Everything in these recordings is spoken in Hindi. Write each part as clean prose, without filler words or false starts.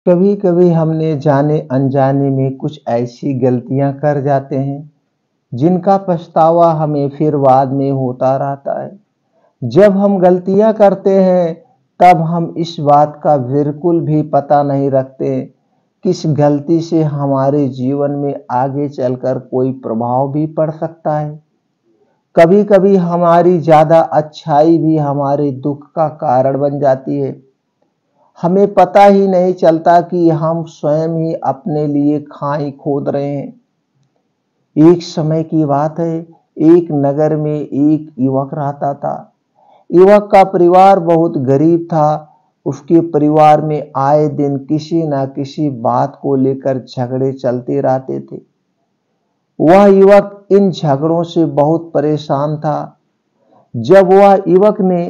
कभी कभी हमने जाने अनजाने में कुछ ऐसी गलतियां कर जाते हैं जिनका पछतावा हमें फिर बाद में होता रहता है। जब हम गलतियां करते हैं तब हम इस बात का बिल्कुल भी पता नहीं रखते किस गलती से हमारे जीवन में आगे चलकर कोई प्रभाव भी पड़ सकता है। कभी कभी हमारी ज्यादा अच्छाई भी हमारे दुख का कारण बन जाती है। हमें पता ही नहीं चलता कि हम स्वयं ही अपने लिए खाई खोद रहे हैं। एक समय की बात है, एक नगर में एक युवक रहता था। युवक का परिवार बहुत गरीब था। उसके परिवार में आए दिन किसी न किसी बात को लेकर झगड़े चलते रहते थे। वह युवक इन झगड़ों से बहुत परेशान था। जब वह युवक ने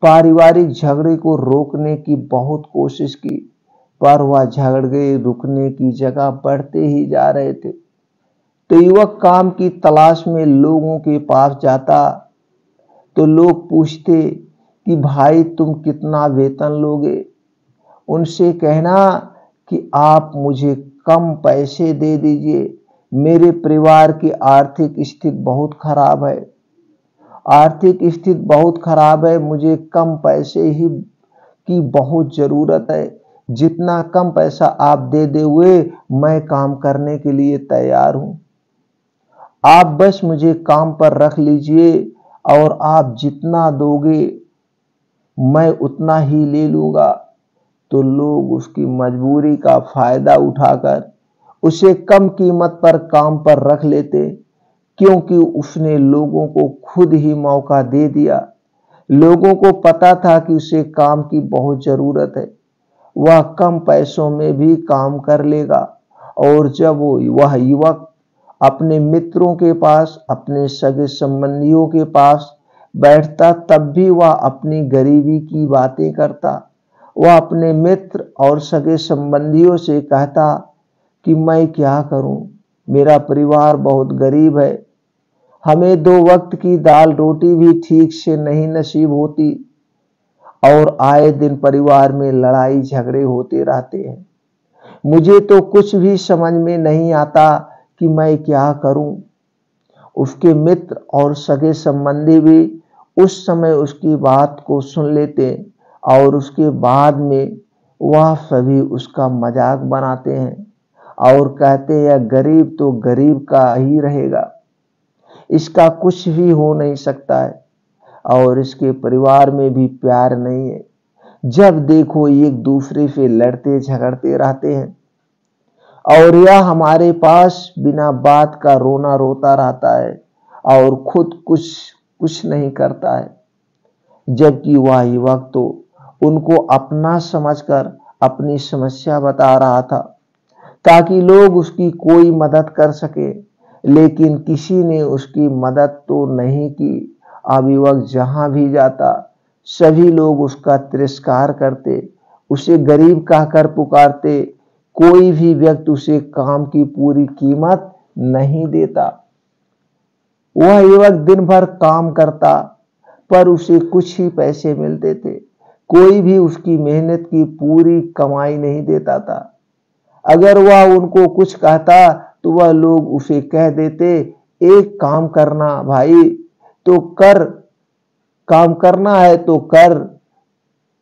पारिवारिक झगड़े को रोकने की बहुत कोशिश की, पर वह झगड़े रुकने की जगह बढ़ते ही जा रहे थे। तो युवक काम की तलाश में लोगों के पास जाता तो लोग पूछते कि भाई तुम कितना वेतन लोगे। उनसे कहना कि आप मुझे कम पैसे दे दीजिए, मेरे परिवार की आर्थिक स्थिति बहुत खराब है। मुझे कम पैसे ही की बहुत जरूरत है। जितना कम पैसा आप दे दोगे मैं काम करने के लिए तैयार हूं। आप बस मुझे काम पर रख लीजिए और आप जितना दोगे मैं उतना ही ले लूंगा। तो लोग उसकी मजबूरी का फायदा उठाकर उसे कम कीमत पर काम पर रख लेते, क्योंकि उसने लोगों को खुद ही मौका दे दिया। लोगों को पता था कि उसे काम की बहुत जरूरत है, वह कम पैसों में भी काम कर लेगा। और जब वह युवक अपने मित्रों के पास, अपने सगे संबंधियों के पास बैठता तब भी वह अपनी गरीबी की बातें करता। वह अपने मित्र और सगे संबंधियों से कहता कि मैं क्या करूं, मेरा परिवार बहुत गरीब है, हमें 2 वक्त की दाल रोटी भी ठीक से नहीं नसीब होती और आए दिन परिवार में लड़ाई झगड़े होते रहते हैं। मुझे तो कुछ भी समझ में नहीं आता कि मैं क्या करूं। उसके मित्र और सगे संबंधी भी उस समय उसकी बात को सुन लेते और उसके बाद में वह सभी उसका मजाक बनाते हैं और कहते हैं गरीब तो गरीब का ही रहेगा, इसका कुछ भी हो नहीं सकता है और इसके परिवार में भी प्यार नहीं है। जब देखो एक दूसरे से लड़ते झगड़ते रहते हैं और यह हमारे पास बिना बात का रोना रोता रहता है और खुद कुछ नहीं करता है। जबकि वह युवक तो उनको अपना समझकर अपनी समस्या बता रहा था ताकि लोग उसकी कोई मदद कर सके, लेकिन किसी ने उसकी मदद तो नहीं की। अब युवक जहां भी जाता सभी लोग उसका तिरस्कार करते, उसे गरीब कहकर पुकारते। कोई भी व्यक्ति उसे काम की पूरी कीमत नहीं देता। वह युवक दिन भर काम करता पर उसे कुछ ही पैसे मिलते थे। कोई भी उसकी मेहनत की पूरी कमाई नहीं देता था। अगर वह उनको कुछ कहता तो वह लोग उसे कह देते, एक काम करना भाई तो कर, काम करना है तो कर,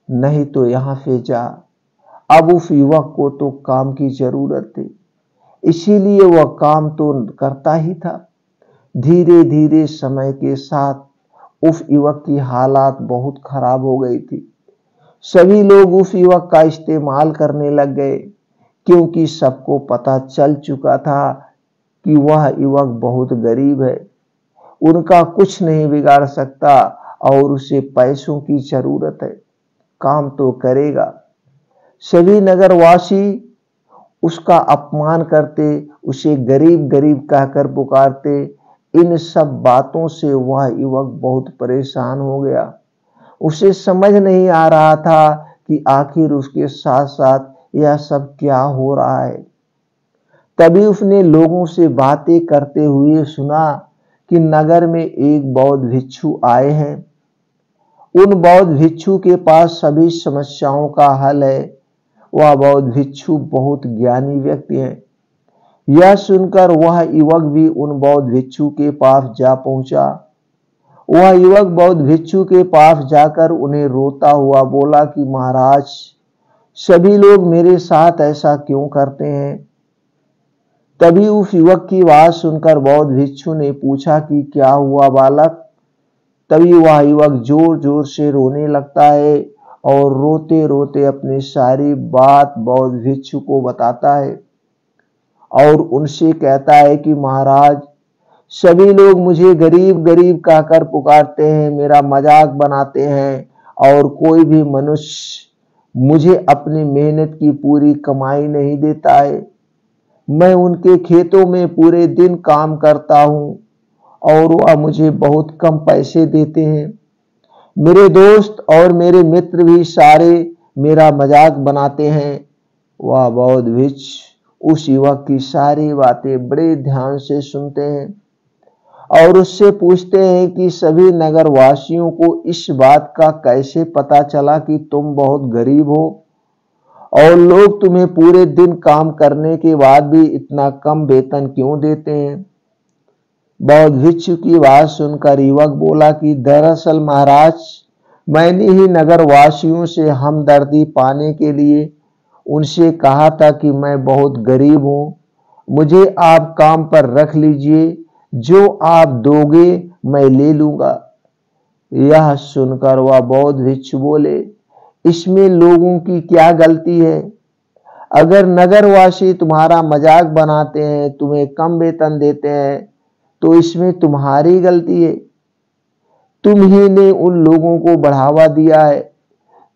नहीं तो यहां से जा। अब उस युवक को तो काम की जरूरत थी, इसीलिए वह काम तो करता ही था। धीरे धीरे समय के साथ उस युवक की हालात बहुत खराब हो गई थी। सभी लोग उस युवक का इस्तेमाल करने लग गए, क्योंकि सबको पता चल चुका था कि वह युवक बहुत गरीब है, उनका कुछ नहीं बिगाड़ सकता और उसे पैसों की जरूरत है, काम तो करेगा। सभी नगरवासी उसका अपमान करते, उसे गरीब गरीब कहकर पुकारते। इन सब बातों से वह युवक बहुत परेशान हो गया। उसे समझ नहीं आ रहा था कि आखिर उसके साथ साथ यह सब क्या हो रहा है। तभी उसने लोगों से बातें करते हुए सुना कि नगर में एक बौद्ध भिक्षु आए हैं। उन बौद्ध भिक्षु के पास सभी समस्याओं का हल है। वह बौद्ध भिक्षु बहुत ज्ञानी व्यक्ति है। यह सुनकर वह युवक भी उन बौद्ध भिक्षु के पास जा पहुंचा। वह युवक बौद्ध भिक्षु के पास जाकर उन्हें रोता हुआ बोला कि महाराज, सभी लोग मेरे साथ ऐसा क्यों करते हैं? तभी उस युवक की बात सुनकर बौद्ध भिक्षु ने पूछा कि क्या हुआ बालक? तभी वह युवक जोर जोर से रोने लगता है और रोते रोते अपनी सारी बात बौद्ध भिक्षु को बताता है और उनसे कहता है कि महाराज, सभी लोग मुझे गरीब गरीब कहकर पुकारते हैं, मेरा मजाक बनाते हैं और कोई भी मनुष्य मुझे अपनी मेहनत की पूरी कमाई नहीं देता है। मैं उनके खेतों में पूरे दिन काम करता हूं और वह मुझे बहुत कम पैसे देते हैं। मेरे दोस्त और मेरे मित्र भी सारे मेरा मजाक बनाते हैं। वह बौद्ध भिक्षु उस युवक की सारी बातें बड़े ध्यान से सुनते हैं और उससे पूछते हैं कि सभी नगर वासियों को इस बात का कैसे पता चला कि तुम बहुत गरीब हो और लोग तुम्हें पूरे दिन काम करने के बाद भी इतना कम वेतन क्यों देते हैं? बौद्ध भिक्षु की बात सुनकर युवक बोला कि दरअसल महाराज, मैंने ही नगर वासियों से हमदर्दी पाने के लिए उनसे कहा था कि मैं बहुत गरीब हूं, मुझे आप काम पर रख लीजिए, जो आप दोगे मैं ले लूंगा। यह सुनकर वह बौद्ध भिक्षु बोले, इसमें लोगों की क्या गलती है? अगर नगरवासी तुम्हारा मजाक बनाते हैं, तुम्हें कम वेतन देते हैं, तो इसमें तुम्हारी गलती है। तुम ही ने उन लोगों को बढ़ावा दिया है।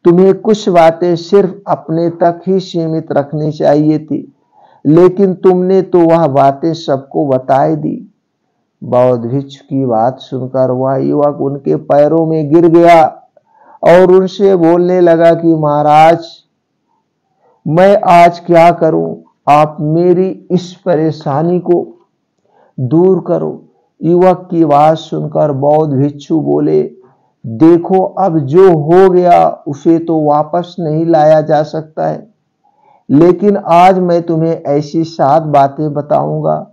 तुम्हें कुछ बातें सिर्फ अपने तक ही सीमित रखनी चाहिए थी, लेकिन तुमने तो वह बातें सबको बताई दी। बौद्ध भिक्षु की बात सुनकर वह युवक उनके पैरों में गिर गया और उनसे बोलने लगा कि महाराज, मैं आज क्या करूं? आप मेरी इस परेशानी को दूर करो। युवक की बात सुनकर बौद्ध भिक्षु बोले, देखो, अब जो हो गया उसे तो वापस नहीं लाया जा सकता है, लेकिन आज मैं तुम्हें ऐसी 7 बातें बताऊंगा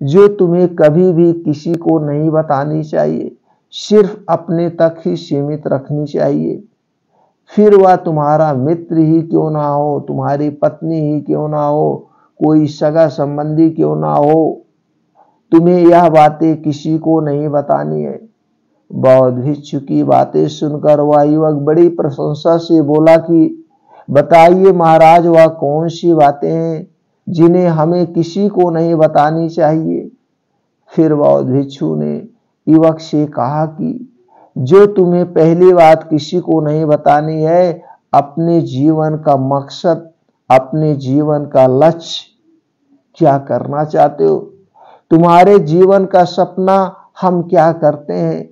जो तुम्हें कभी भी किसी को नहीं बतानी चाहिए, सिर्फ अपने तक ही सीमित रखनी चाहिए। फिर वह तुम्हारा मित्र ही क्यों ना हो, तुम्हारी पत्नी ही क्यों ना हो, कोई सगा संबंधी क्यों ना हो, तुम्हें यह बातें किसी को नहीं बतानी है। बौद्ध भिक्षु की बातें सुनकर वह युवक बड़ी प्रशंसा से बोला कि बताइए महाराज, वह कौन सी बातें हैं जिन्हें हमें किसी को नहीं बतानी चाहिए? फिर बौद्ध भिक्षु ने युवक से कहा कि जो तुम्हें पहली बात किसी को नहीं बतानी है, अपने जीवन का मकसद, अपने जीवन का लक्ष्य, क्या करना चाहते हो? तुम्हारे जीवन का सपना हम क्या करते हैं?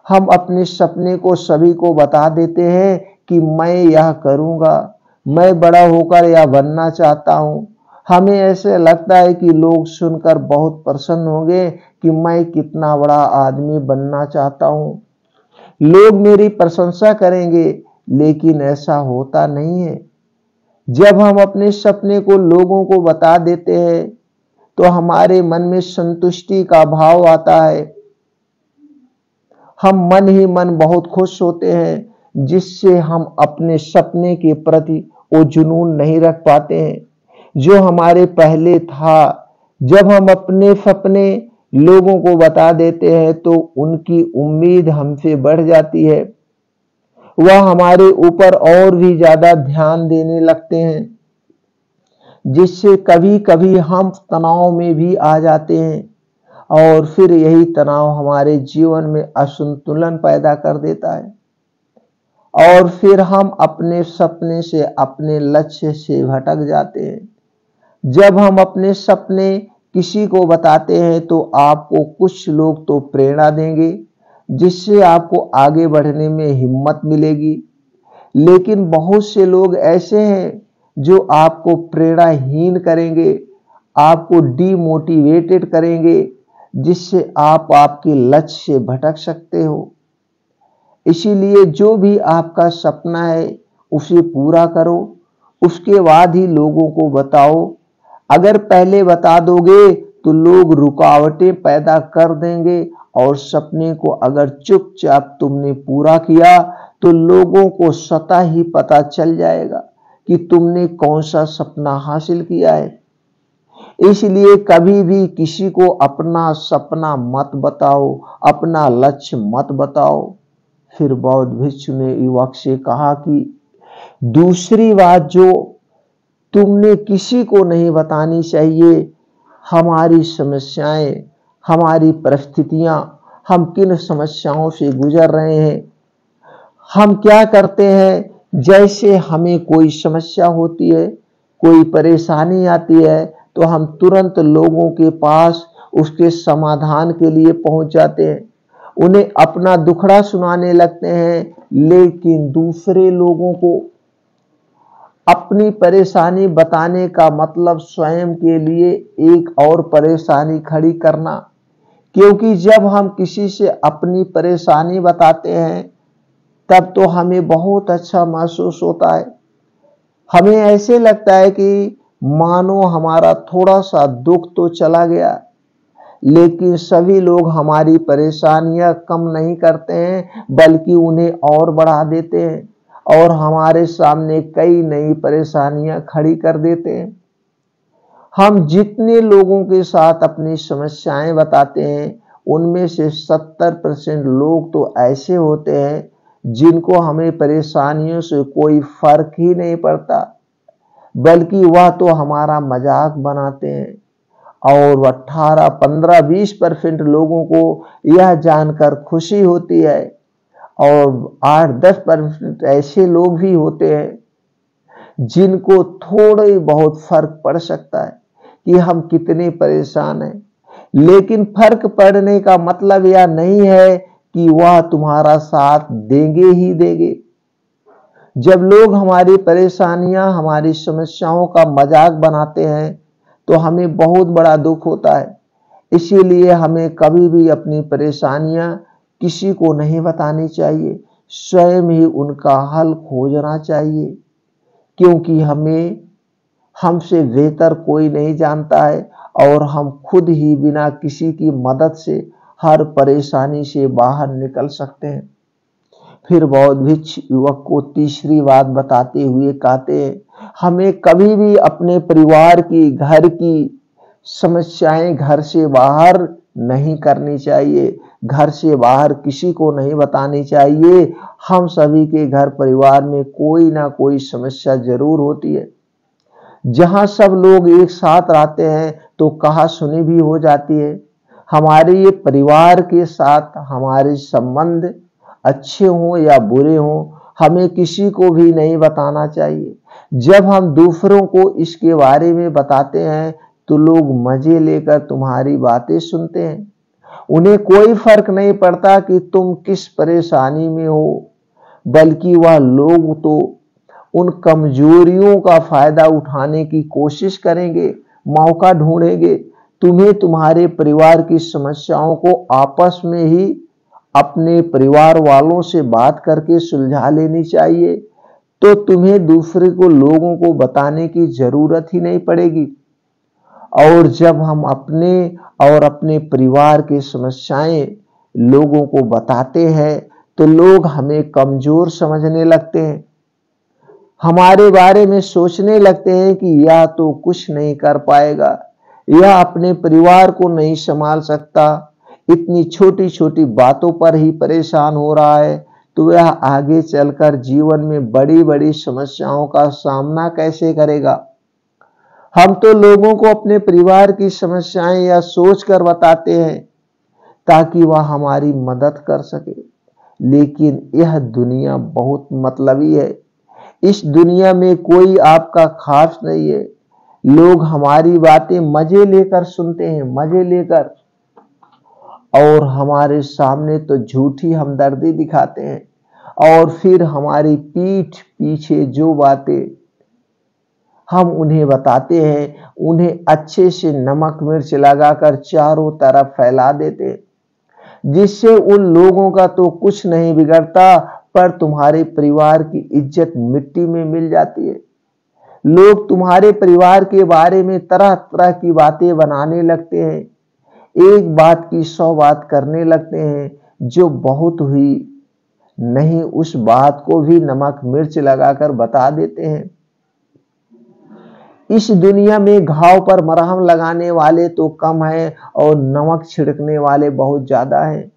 हम अपने सपने को सभी को बता देते हैं कि मैं यह करूंगा, मैं बड़ा होकर यह बनना चाहता हूं। हमें ऐसे लगता है कि लोग सुनकर बहुत प्रसन्न होंगे कि मैं कितना बड़ा आदमी बनना चाहता हूं, लोग मेरी प्रशंसा करेंगे, लेकिन ऐसा होता नहीं है। जब हम अपने सपने को लोगों को बता देते हैं तो हमारे मन में संतुष्टि का भाव आता है। हम मन ही मन बहुत खुश होते हैं, जिससे हम अपने सपने के प्रति वो जुनून नहीं रख पाते हैं जो हमारे पहले था। जब हम अपने सपने लोगों को बता देते हैं तो उनकी उम्मीद हमसे बढ़ जाती है, वह हमारे ऊपर और भी ज्यादा ध्यान देने लगते हैं, जिससे कभी कभी हम तनाव में भी आ जाते हैं और फिर यही तनाव हमारे जीवन में असंतुलन पैदा कर देता है और फिर हम अपने सपने से, अपने लक्ष्य से भटक जाते हैं। जब हम अपने सपने किसी को बताते हैं तो आपको कुछ लोग तो प्रेरणा देंगे, जिससे आपको आगे बढ़ने में हिम्मत मिलेगी, लेकिन बहुत से लोग ऐसे हैं जो आपको प्रेरणाहीन करेंगे, आपको डीमोटिवेटेड करेंगे, जिससे आप आपके लक्ष्य से भटक सकते हो। इसीलिए जो भी आपका सपना है उसे पूरा करो, उसके बाद ही लोगों को बताओ। अगर पहले बता दोगे तो लोग रुकावटें पैदा कर देंगे और सपने को अगर चुपचाप तुमने पूरा किया तो लोगों को स्वतः ही पता चल जाएगा कि तुमने कौन सा सपना हासिल किया है। इसलिए कभी भी किसी को अपना सपना मत बताओ, अपना लक्ष्य मत बताओ। फिर बौद्ध भिक्षु ने युवक से कहा कि दूसरी बात जो तुमने किसी को नहीं बतानी चाहिए, हमारी समस्याएं, हमारी परिस्थितियां, हम किन समस्याओं से गुजर रहे हैं। हम क्या करते हैं, जैसे हमें कोई समस्या होती है, कोई परेशानी आती है तो हम तुरंत लोगों के पास उसके समाधान के लिए पहुंच जाते हैं, उन्हें अपना दुखड़ा सुनाने लगते हैं। लेकिन दूसरे लोगों को अपनी परेशानी बताने का मतलब स्वयं के लिए एक और परेशानी खड़ी करना। क्योंकि जब हम किसी से अपनी परेशानी बताते हैं तब तो हमें बहुत अच्छा महसूस होता है। हमें ऐसे लगता है कि मानो हमारा थोड़ा सा दुख तो चला गया। लेकिन सभी लोग हमारी परेशानियां कम नहीं करते हैं, बल्कि उन्हें और बढ़ा देते हैं और हमारे सामने कई नई परेशानियां खड़ी कर देते हैं। हम जितने लोगों के साथ अपनी समस्याएं बताते हैं उनमें से 70% लोग तो ऐसे होते हैं जिनको हमें परेशानियों से कोई फर्क ही नहीं पड़ता, बल्कि वह तो हमारा मजाक बनाते हैं। और 18, 15, 20% लोगों को यह जानकर खुशी होती है और 8-10% ऐसे लोग भी होते हैं जिनको थोड़ा ही बहुत फर्क पड़ सकता है कि हम कितने परेशान हैं। लेकिन फर्क पड़ने का मतलब यह नहीं है कि वह तुम्हारा साथ देंगे ही देंगे। जब लोग हमारी परेशानियां, हमारी समस्याओं का मजाक बनाते हैं तो हमें बहुत बड़ा दुख होता है। इसीलिए हमें कभी भी अपनी परेशानियां किसी को नहीं बतानी चाहिए, स्वयं ही उनका हल खोजना चाहिए। क्योंकि हमसे बेहतर कोई नहीं जानता है और हम खुद ही बिना किसी की मदद से हर परेशानी से बाहर निकल सकते हैं। फिर बौद्ध भिक्षु युवक को तीसरी बात बताते हुए कहते हैं, हमें कभी भी अपने परिवार की, घर की समस्याएं घर से बाहर नहीं करनी चाहिए, घर से बाहर किसी को नहीं बतानी चाहिए। हम सभी के घर परिवार में कोई ना कोई समस्या जरूर होती है। जहां सब लोग एक साथ रहते हैं तो कहा सुनी भी हो जाती है। हमारे ये परिवार के साथ हमारे संबंध अच्छे हों या बुरे हों, हमें किसी को भी नहीं बताना चाहिए। जब हम दूसरों को इसके बारे में बताते हैं तो लोग मजे लेकर तुम्हारी बातें सुनते हैं। उन्हें कोई फर्क नहीं पड़ता कि तुम किस परेशानी में हो, बल्कि वह लोग तो उन कमजोरियों का फायदा उठाने की कोशिश करेंगे, मौका ढूंढेंगे। तुम्हें तुम्हारे परिवार की समस्याओं को आपस में ही अपने परिवार वालों से बात करके सुलझा लेनी चाहिए, तो तुम्हें दूसरे को लोगों को बताने की जरूरत ही नहीं पड़ेगी। और जब हम अपने और अपने परिवार की समस्याएं लोगों को बताते हैं तो लोग हमें कमजोर समझने लगते हैं, हमारे बारे में सोचने लगते हैं कि यह तो कुछ नहीं कर पाएगा, यह अपने परिवार को नहीं संभाल सकता, इतनी छोटी छोटी बातों पर ही परेशान हो रहा है, तो वह आगे चलकर जीवन में बड़ी बड़ी समस्याओं का सामना कैसे करेगा। हम तो लोगों को अपने परिवार की समस्याएं या सोचकर बताते हैं ताकि वह हमारी मदद कर सके। लेकिन यह दुनिया बहुत मतलबी है। इस दुनिया में कोई आपका खास नहीं है। लोग हमारी बातें मजे लेकर सुनते हैं, मजे लेकर, और हमारे सामने तो झूठी हमदर्दी दिखाते हैं और फिर हमारी पीठ पीछे जो बातें हम उन्हें बताते हैं उन्हें अच्छे से नमक मिर्च लगाकर चारों तरफ फैला देते हैं, जिससे उन लोगों का तो कुछ नहीं बिगड़ता पर तुम्हारे परिवार की इज्जत मिट्टी में मिल जाती है। लोग तुम्हारे परिवार के बारे में तरह तरह की बातें बनाने लगते हैं, एक बात की 100 बात करने लगते हैं, जो बहुत हुई नहीं उस बात को भी नमक मिर्च लगाकर बता देते हैं। इस दुनिया में घाव पर मरहम लगाने वाले तो कम है और नमक छिड़कने वाले बहुत ज्यादा हैं।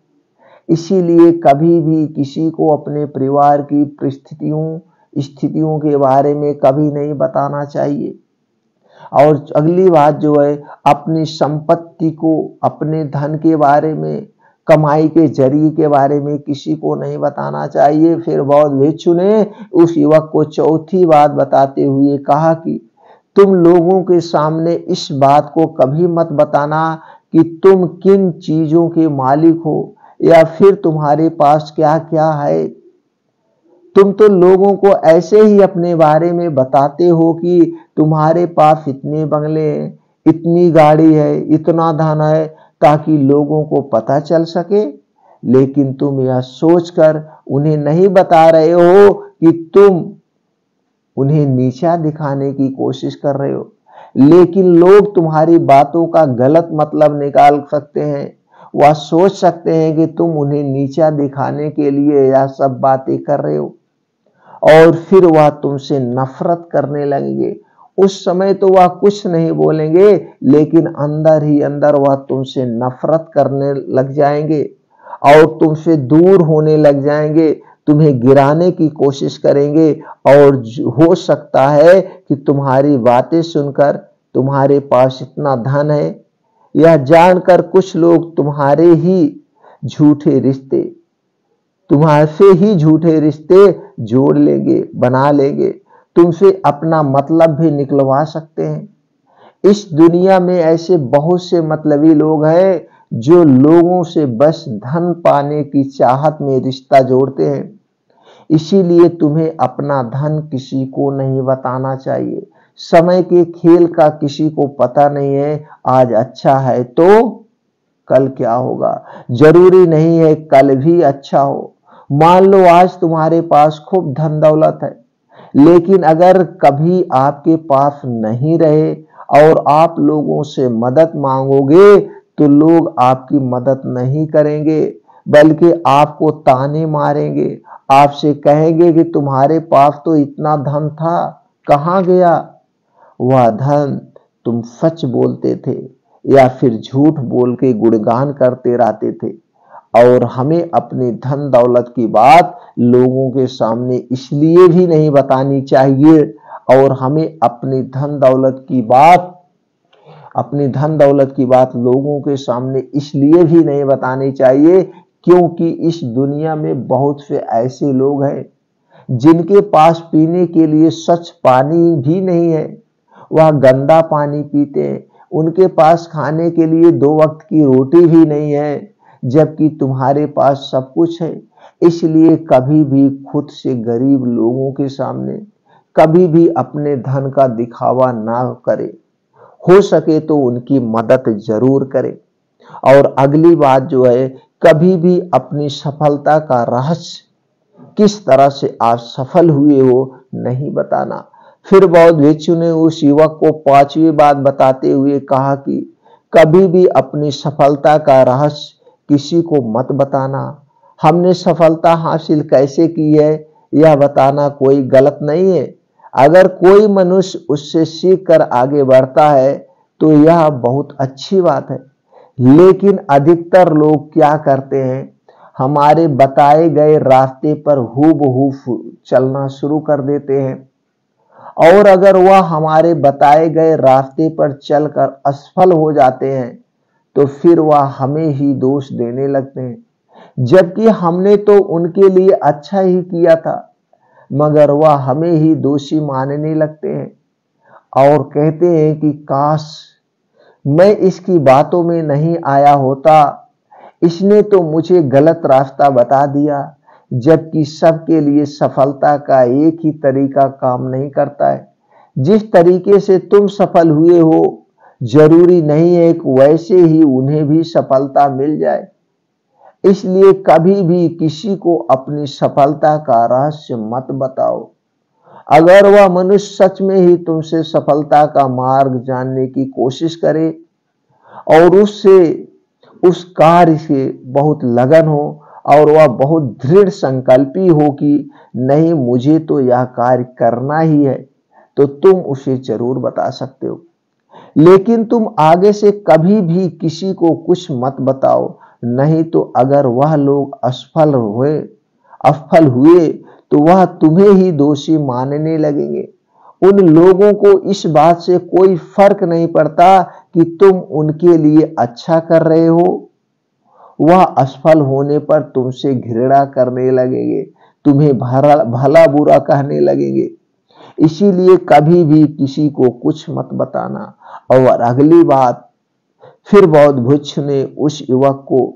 इसीलिए कभी भी किसी को अपने परिवार की स्थितियों के बारे में कभी नहीं बताना चाहिए। और अगली बात जो है, अपनी संपत्ति को, अपने धन के बारे में, कमाई के जरिए के बारे में किसी को नहीं बताना चाहिए। फिर बौद्ध भिक्षु ने उस युवक को चौथी बात बताते हुए कहा कि तुम लोगों के सामने इस बात को कभी मत बताना कि तुम किन चीजों के मालिक हो या फिर तुम्हारे पास क्या क्या है। तुम तो लोगों को ऐसे ही अपने बारे में बताते हो कि तुम्हारे पास इतने बंगले हैं, इतनी गाड़ी है, इतना धन है, ताकि लोगों को पता चल सके। लेकिन तुम यह सोचकर उन्हें नहीं बता रहे हो कि तुम उन्हें नीचा दिखाने की कोशिश कर रहे हो। लेकिन लोग तुम्हारी बातों का गलत मतलब निकाल सकते हैं। वह सोच सकते हैं कि तुम उन्हें नीचा दिखाने के लिए यह सब बातें कर रहे हो और फिर वह तुमसे नफरत करने लगेंगे। उस समय तो वह कुछ नहीं बोलेंगे, लेकिन अंदर ही अंदर वह तुमसे नफरत करने लग जाएंगे और तुमसे दूर होने लग जाएंगे, तुम्हें गिराने की कोशिश करेंगे। और हो सकता है कि तुम्हारी बातें सुनकर तुम्हारे पास इतना धन है यह जानकर कुछ लोग तुम्हारे ही झूठे रिश्ते जोड़ लेंगे, बना लेंगे, तुमसे अपना मतलब भी निकलवा सकते हैं। इस दुनिया में ऐसे बहुत से मतलबी लोग हैं जो लोगों से बस धन पाने की चाहत में रिश्ता जोड़ते हैं। इसीलिए तुम्हें अपना धन किसी को नहीं बताना चाहिए। समय के खेल का किसी को पता नहीं है। आज अच्छा है तो कल क्या होगा, जरूरी नहीं है कल भी अच्छा हो। मान लो आज तुम्हारे पास खूब धन दौलत है, लेकिन अगर कभी आपके पास नहीं रहे और आप लोगों से मदद मांगोगे तो लोग आपकी मदद नहीं करेंगे, बल्कि आपको ताने मारेंगे, आपसे कहेंगे कि तुम्हारे पास तो इतना धन था, कहाँ गया वह धन। तुम सच बोलते थे या फिर झूठ बोल के गुणगान करते रहते थे। और हमें अपनी धन दौलत की बात लोगों के सामने इसलिए भी नहीं बतानी चाहिए और हमें अपनी धन दौलत की बात लोगों के सामने इसलिए भी नहीं बतानी चाहिए क्योंकि इस दुनिया में बहुत से ऐसे लोग हैं जिनके पास पीने के लिए स्वच्छ पानी भी नहीं है, वह गंदा पानी पीते हैं। उनके पास खाने के लिए 2 वक्त की रोटी भी नहीं है, जबकि तुम्हारे पास सब कुछ है। इसलिए कभी भी खुद से गरीब लोगों के सामने कभी भी अपने धन का दिखावा ना करे, हो सके तो उनकी मदद जरूर करे। और अगली बात जो है, कभी भी अपनी सफलता का रहस्य किस तरह से आप सफल हुए हो नहीं बताना। फिर बौद्ध भिक्षु ने उस युवक को 5वीं बात बताते हुए कहा कि कभी भी अपनी सफलता का रहस्य किसी को मत बताना। हमने सफलता हासिल कैसे की है यह बताना कोई गलत नहीं है। अगर कोई मनुष्य उससे सीख कर आगे बढ़ता है तो यह बहुत अच्छी बात है। लेकिन अधिकतर लोग क्या करते हैं, हमारे बताए गए रास्ते पर हूबहू चलना शुरू कर देते हैं और अगर वह हमारे बताए गए रास्ते पर चलकर असफल हो जाते हैं तो फिर वह हमें ही दोष देने लगते हैं, जबकि हमने तो उनके लिए अच्छा ही किया था, मगर वह हमें ही दोषी मानने लगते हैं और कहते हैं कि काश मैं इसकी बातों में नहीं आया होता, इसने तो मुझे गलत रास्ता बता दिया। जबकि सबके लिए सफलता का एक ही तरीका काम नहीं करता है। जिस तरीके से तुम सफल हुए हो जरूरी नहीं है कि वैसे ही उन्हें भी सफलता मिल जाए। इसलिए कभी भी किसी को अपनी सफलता का रहस्य मत बताओ। अगर वह मनुष्य सच में ही तुमसे सफलता का मार्ग जानने की कोशिश करे और उससे उस कार्य से बहुत लगन हो और वह बहुत दृढ़ संकल्पी हो कि नहीं मुझे तो यह कार्य करना ही है, तो तुम उसे जरूर बता सकते हो। लेकिन तुम आगे से कभी भी किसी को कुछ मत बताओ, नहीं तो अगर वह लोग असफल हुए तो वह तुम्हें ही दोषी मानने लगेंगे। उन लोगों को इस बात से कोई फर्क नहीं पड़ता कि तुम उनके लिए अच्छा कर रहे हो, वह असफल होने पर तुमसे घृणा करने लगेंगे, तुम्हें भला बुरा कहने लगेंगे। इसीलिए कभी भी किसी को कुछ मत बताना। और अगली बात, फिर बौद्ध भिक्षु ने उस युवक को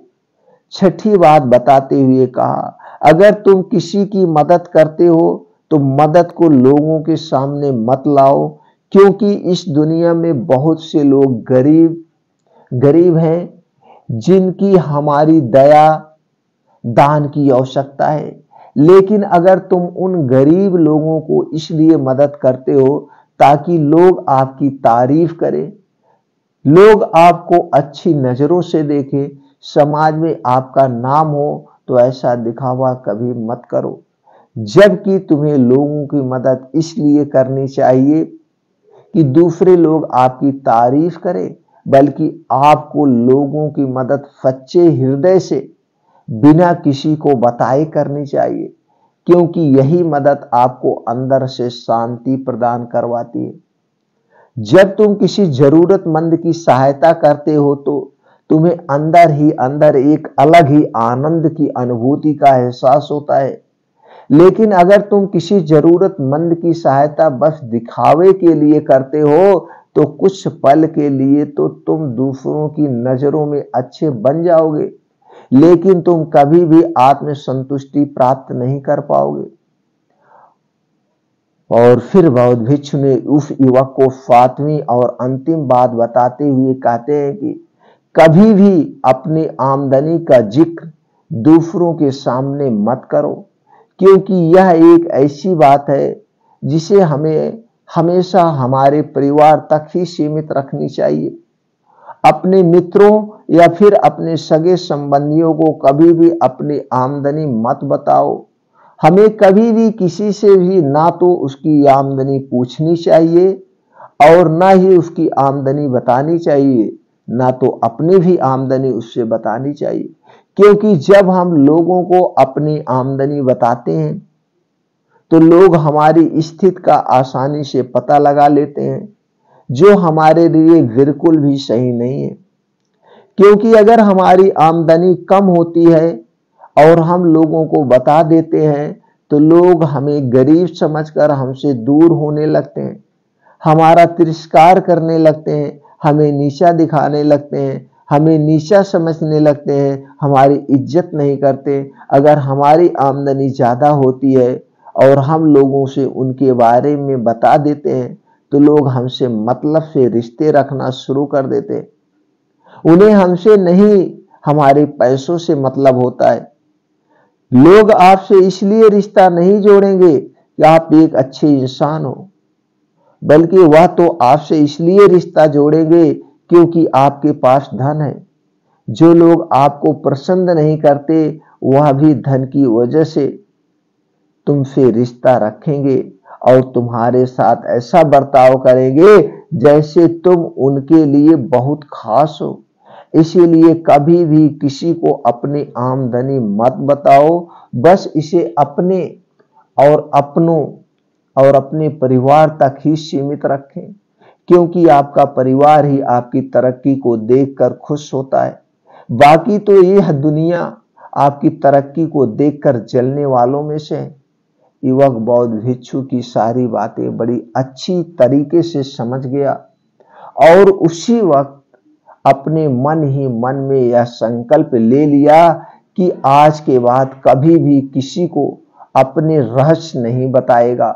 छठी बात बताते हुए कहा, अगर तुम किसी की मदद करते हो तो मदद को लोगों के सामने मत लाओ, क्योंकि इस दुनिया में बहुत से लोग गरीब हैं जिनकी हमारी दया दान की आवश्यकता है। लेकिन अगर तुम उन गरीब लोगों को इसलिए मदद करते हो ताकि लोग आपकी तारीफ करें, लोग आपको अच्छी नजरों से देखें, समाज में आपका नाम हो, तो ऐसा दिखावा कभी मत करो। जबकि तुम्हें लोगों की मदद इसलिए करनी चाहिए कि दूसरे लोग आपकी तारीफ करें, बल्कि आपको लोगों की मदद सच्चे हृदय से बिना किसी को बताए करनी चाहिए, क्योंकि यही मदद आपको अंदर से शांति प्रदान करवाती है। जब तुम किसी जरूरतमंद की सहायता करते हो तो तुम्हें अंदर ही अंदर एक अलग ही आनंद की अनुभूति का एहसास होता है। लेकिन अगर तुम किसी जरूरतमंद की सहायता बस दिखावे के लिए करते हो तो कुछ पल के लिए तो तुम दूसरों की नजरों में अच्छे बन जाओगे, लेकिन तुम कभी भी आत्म संतुष्टि प्राप्त नहीं कर पाओगे। और फिर बौद्ध भिक्षु ने उस युवक को सातवीं और अंतिम बात बताते हुए कहते हैं कि कभी भी अपनी आमदनी का जिक्र दूसरों के सामने मत करो, क्योंकि यह एक ऐसी बात है जिसे हमें हमेशा हमारे परिवार तक ही सीमित रखनी चाहिए। अपने मित्रों या फिर अपने सगे संबंधियों को कभी भी अपनी आमदनी मत बताओ। हमें कभी भी किसी से भी ना तो उसकी आमदनी पूछनी चाहिए और ना ही उसकी आमदनी बतानी चाहिए, ना तो अपनी भी आमदनी उससे बतानी चाहिए, क्योंकि जब हम लोगों को अपनी आमदनी बताते हैं तो लोग हमारी स्थिति का आसानी से पता लगा लेते हैं, जो हमारे लिए बिल्कुल भी सही नहीं है। क्योंकि अगर हमारी आमदनी कम होती है और हम लोगों को बता देते हैं तो लोग हमें गरीब समझकर हमसे दूर होने लगते हैं, हमारा तिरस्कार करने लगते हैं, हमें नीचा दिखाने लगते हैं, हमें नीचा समझने लगते हैं, हमारी इज्जत नहीं करते। अगर हमारी आमदनी ज्यादा होती है और हम लोगों से उनके बारे में बता देते हैं तो लोग हमसे मतलब से रिश्ते रखना शुरू कर देते हैं। उन्हें हमसे नहीं हमारे पैसों से मतलब होता है। लोग आपसे इसलिए रिश्ता नहीं जोड़ेंगे कि आप एक अच्छे इंसान हो, बल्कि वह तो आपसे इसलिए रिश्ता जोड़ेंगे क्योंकि आपके पास धन है। जो लोग आपको पसंद नहीं करते वह भी धन की वजह से तुमसे रिश्ता रखेंगे और तुम्हारे साथ ऐसा बर्ताव करेंगे जैसे तुम उनके लिए बहुत खास हो। इसीलिए कभी भी किसी को अपनी आमदनी मत बताओ, बस इसे अपने और अपनों और अपने परिवार तक ही सीमित रखें, क्योंकि आपका परिवार ही आपकी तरक्की को देखकर खुश होता है। बाकी तो यह दुनिया आपकी तरक्की को देखकर जलने वालों में से है। युवक बौद्ध भिक्षु की सारी बातें बड़ी अच्छी तरीके से समझ गया और उसी वक्त अपने मन ही मन में यह संकल्प ले लिया कि आज के बाद कभी भी किसी को अपने रहस्य नहीं बताएगा।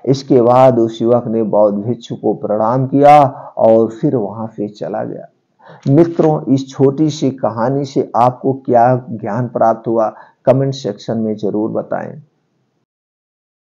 इसके बाद उस युवक ने बौद्ध भिक्षु को प्रणाम किया और फिर वहां से चला गया। मित्रों, इस छोटी सी कहानी से आपको क्या ज्ञान प्राप्त हुआ, कमेंट सेक्शन में जरूर बताएं।